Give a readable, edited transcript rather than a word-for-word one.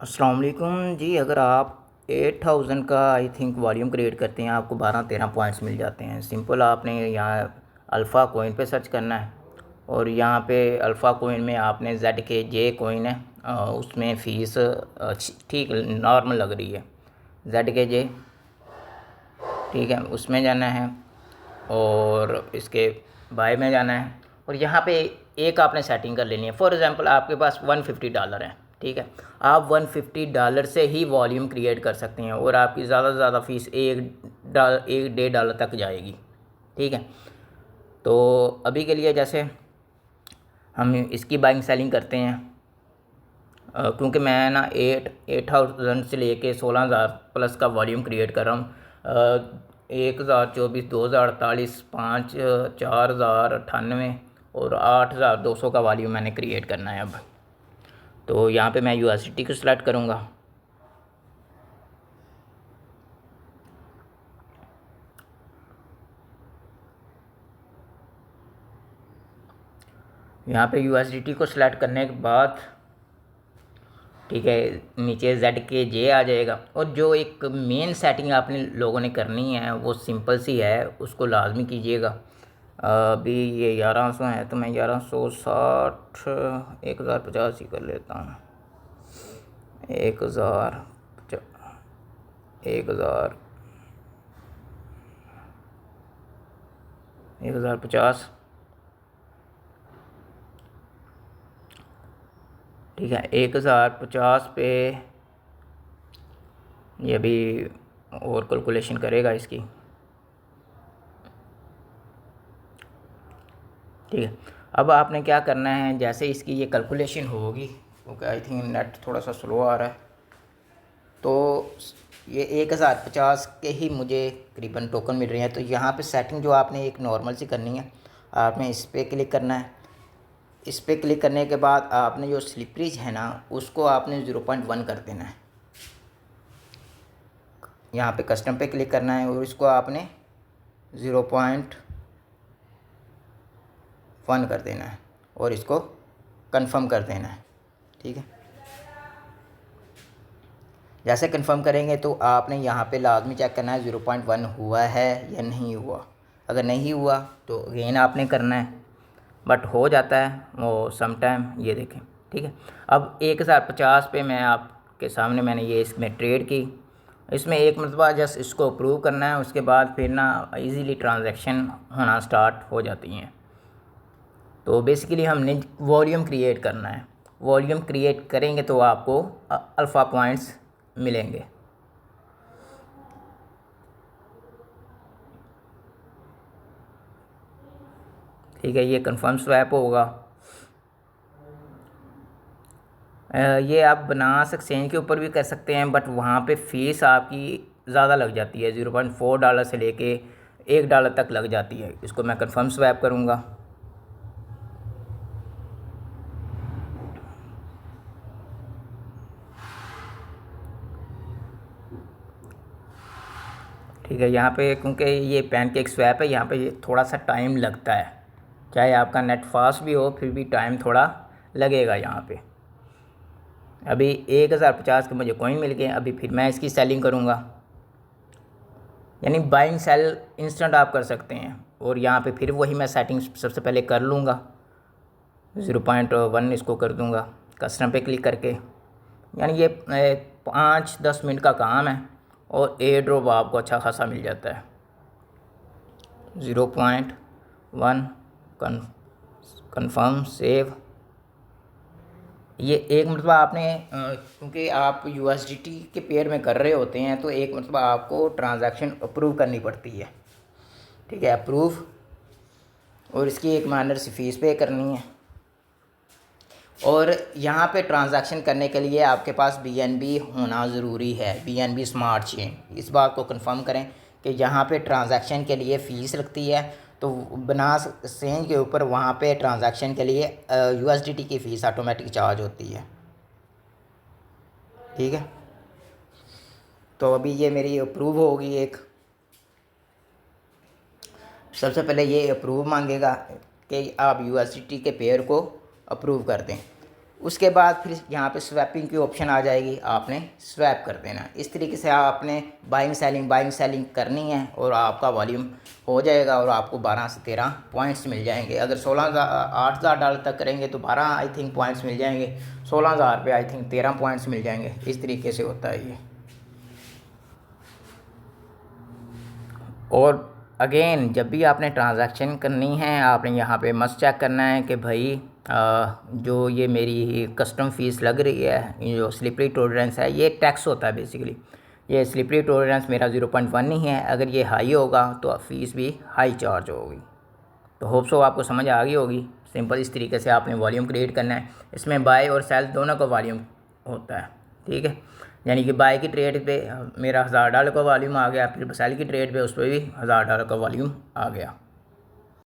अस्सलाम वालेकुम जी। अगर आप 8000 का आई थिंक वॉल्यूम क्रिएट करते हैं, आपको 12-13 पॉइंट्स मिल जाते हैं। सिंपल आपने यहाँ अल्फ़ा कोइन पे सर्च करना है और यहाँ पे अल्फ़ा कोइन में आपने ZKJ कोइन है, उसमें फ़ीस ठीक नॉर्मल लग रही है। ZKJ ठीक है, उसमें जाना है और इसके बाय में जाना है और यहाँ पे एक आपने सेटिंग कर लेनी है। फॉर एग्ज़ाम्पल आपके पास $150 है, ठीक है। आप $150 से ही वॉल्यूम क्रिएट कर सकते हैं और आपकी ज़्यादा से ज़्यादा फ़ीस $1-1.5 तक जाएगी, ठीक है। तो अभी के लिए जैसे हम इसकी बाइंग सेलिंग करते हैं, क्योंकि मैं ना 8000 से लेके 16000 प्लस का वॉल्यूम क्रिएट कर रहा हूँ। 1024, 2048, 5, 4098 और 8200 का वॉल्यूम मैंने क्रिएट करना है अब। तो यहाँ पे मैं USDT को सिलेक्ट करूँगा। यहाँ पे USDT को सिलेक्ट करने के बाद ठीक है, नीचे ZKJ आ जाएगा और जो एक मेन सेटिंग आपने लोगों ने करनी है वो सिंपल सी है, उसको लाजमी कीजिएगा। अभी ये 1100 है तो मैं 1160 1050 ही कर लेता हूँ। 1000 1000 1050 ठीक है। 1050 पे ये अभी और कैलकुलेशन करेगा इसकी, ठीक है। अब आपने क्या करना है, जैसे इसकी ये कैलकुलेशन होगी, क्योंकि आई थिंक नेट थोड़ा सा स्लो आ रहा है, तो ये 1050 के ही मुझे करीबन टोकन मिल रहे हैं। तो यहाँ पे सेटिंग जो आपने एक नॉर्मल सी करनी है, आपने इस पर क्लिक करना है। इस पर क्लिक करने के बाद आपने जो स्लिपरेज है ना, उसको आपने 0.1 कर देना है। यहाँ पे कस्टम पे क्लिक करना है और इसको आपने 0.1 कर देना है और इसको कंफर्म कर देना है, ठीक है। जैसे कंफर्म करेंगे तो आपने यहाँ पे लाजमी चेक करना है 0.1 हुआ है या नहीं हुआ। अगर नहीं हुआ तो अगेन आपने करना है, बट हो जाता है वो सम टाइम। ये देखें, ठीक है। अब 1050 पे मैं आपके सामने मैंने ये इसमें ट्रेड की। इसमें एक मरतबा जस्ट इसको अप्रूव करना है, उसके बाद फिर ना इजीली ट्रांजैक्शन होना स्टार्ट हो जाती हैं। तो बेसिकली हमने वॉल्यूम क्रिएट करना है। वॉल्यूम क्रिएट करेंगे तो आपको अल्फ़ा पॉइंट्स मिलेंगे। ठीक है, ये कंफर्म स्वैप होगा। ये आप बनास एक्सचेंज के ऊपर भी कर सकते हैं, बट वहाँ पे फ़ीस आपकी ज़्यादा लग जाती है। $0.4 से लेके $1 तक लग जाती है। इसको मैं कंफर्म स्वैप करूँगा। ठीक है, यहाँ पे क्योंकि ये पैनकेक स्वैप है, यहाँ पे ये थोड़ा सा टाइम लगता है। चाहे आपका नेट फास्ट भी हो, फिर भी टाइम थोड़ा लगेगा यहाँ पे। अभी 1050 के मुझे कॉइन मिल गए। अभी फिर मैं इसकी सेलिंग करूँगा, यानी बाइंग सेल इंस्टेंट आप कर सकते हैं। और यहाँ पे फिर वही मैं सेटिंग सबसे पहले कर लूँगा, 0.1 इसको कर दूँगा कस्टम पे क्लिक करके। यानी ये 5-10 मिनट का काम है और एयर ड्रॉप आपको अच्छा खासा मिल जाता है। 0.1 कन्फर्म सेव। ये एक मरतबा आपने क्योंकि आप USDT के पेयर में कर रहे होते हैं, तो एक मरतबा आपको ट्रांजैक्शन अप्रूव करनी पड़ती है, ठीक है। अप्रूव, और इसकी एक माइनर सी फ़ीस पे करनी है। और यहाँ पे ट्रांजैक्शन करने के लिए आपके पास BNB होना ज़रूरी है, BNB स्मार्ट चेन। इस बात को कंफर्म करें कि यहाँ पे ट्रांजैक्शन के लिए फ़ीस लगती है, तो बनास एक्सचेंज के ऊपर वहाँ पे ट्रांजैक्शन के लिए USDT की फ़ीस ऑटोमेटिक चार्ज होती है, ठीक है। तो अभी ये मेरी अप्रूव होगी। एक सबसे पहले ये अप्रूव मांगेगा कि आप USDT के पेयर को अप्रूव कर दें। उसके बाद फिर यहाँ पे स्वैपिंग की ऑप्शन आ जाएगी, आपने स्वैप कर देना। इस तरीके से आपने बाइंग सेलिंग करनी है और आपका वॉल्यूम हो जाएगा और आपको 12 से 13 पॉइंट्स मिल जाएंगे। अगर 8,000 तक करेंगे तो 12 आई थिंक पॉइंट्स मिल जाएंगे, 16,000 पे आई थिंक 13 पॉइंट्स मिल जाएंगे। इस तरीके से होता है ये। और अगेन जब भी आपने ट्रांजैक्शन करनी है आपने यहाँ पे मस्ट चेक करना है कि भाई जो ये मेरी कस्टम फ़ीस लग रही है, ये जो स्लिपरी टॉलरेंस है, ये टैक्स होता है बेसिकली। ये स्लिपरी टॉलरेंस मेरा 0.1 ही है, अगर ये हाई होगा तो फ़ीस भी हाई चार्ज होगी। तो होप सो आपको समझ आ गई होगी। सिंपल इस तरीके से आपने वॉल्यूम क्रिएट करना है। इसमें बाय और सेल दोनों का वॉल्यूम होता है, ठीक है। यानी कि बाय की ट्रेड पे मेरा $1000 का वॉल्यूम आ गया, फिर सेल की ट्रेड पे उस पर भी $1000 का वॉल्यूम आ गया।